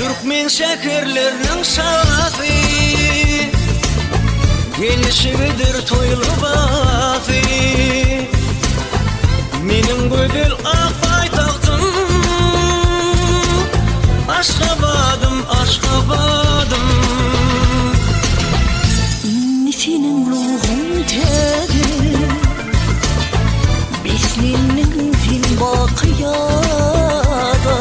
Türkmen şekerlerinin safi, gelişidir toylu bafi. Menin gödel Akbaytaktım, Aşgabadım, Aşgabadım. Senin ruhun tedi, Besleninin fil bakıyada.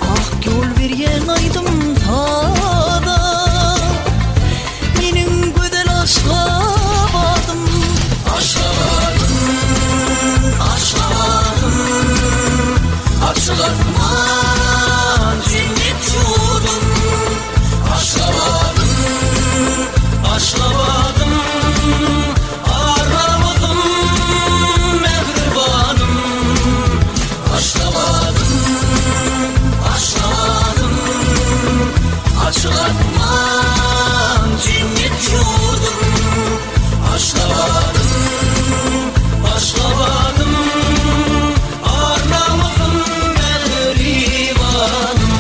Ah yol veryen aydım tada, Menin gödel Aşgabadım. Aşgabadım, Aşgabadım. Açılatman cennet yurdum. Aşgabadım, Aşgabadım. Aramadım mehribanım. Aşgabadım, Aşgabadım. Açılatman cennet yurdum. Aşgabadım, Aşgabadım. Aramadım mehribanım.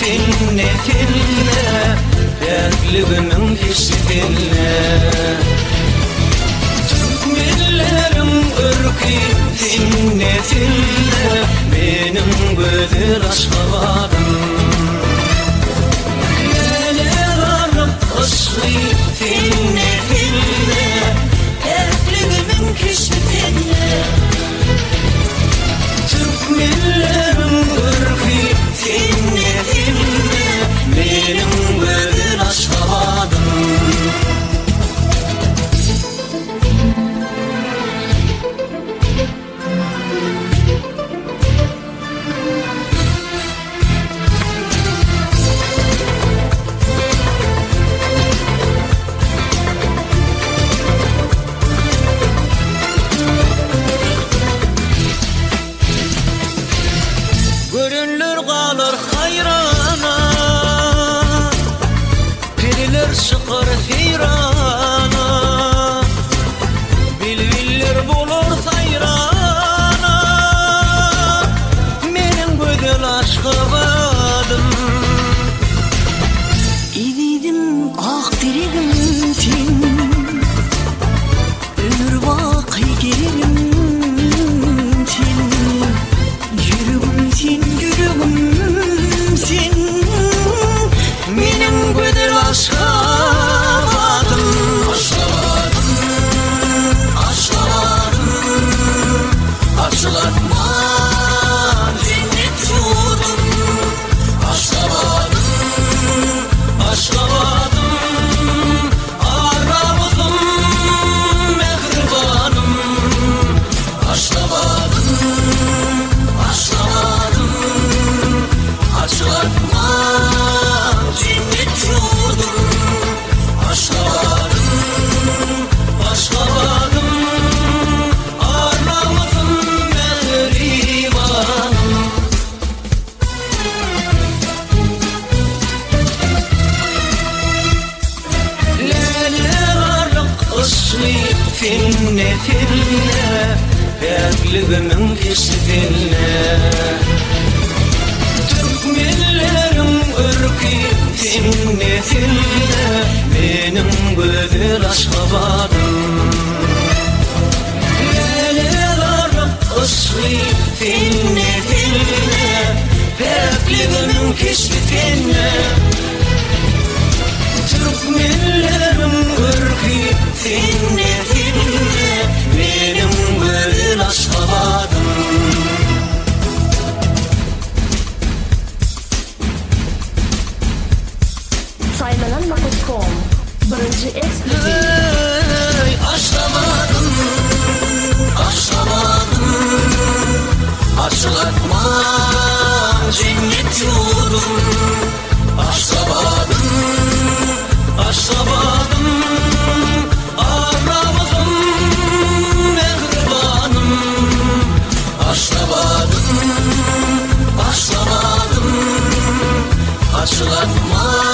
Finne finne, dertliğimin hissinle. Türkmenlerim ırkı finne finne, benim gödür Aşgabadım. Neler aslı finne finne, dertliğimin hissinle. Türkmenlerim ırkı finne finne, benim gödür Aşgabadım. Görünür kalır hayrana, piriler çıkar heyrana. Bilviller bulur sayrana, menin gödel Aşgabadım. Evidim ak dirigim sen, ömür vakı gelirim sen. Yürügüm sen, yürügüm sen, Menin gödel Aşgabadım. Aşgabadım, Aşgabadım. Açılatman cennet yurdum. Aşgabadım, Aşgabadım. Aramadım mehribanım. Aşgabadım, Aşgabadım. Açılatman cennet yurdum. Aşgabadım, Aşgabadım. Aramadım mehribanım. Lelerarlık ıslı finne finne, dertliğimin hissinle. Türkmenlerim ırkı finne finne, benim gödür Aşgabadım. Lelerarlık ıslı finne finne, dertliğimin hissinle. Türkmenlerim ırkı finne finne, benim gödür Aşgabadım. Saymalanma.com birinci ekskluziv. Ey Aşgabadım, Aşgabadım. Açılatman cennet yurdum. Aşgabadım, Aşgabadım. Aramadım mehribanım. Aşgabadım, Aşgabadım. Açılatman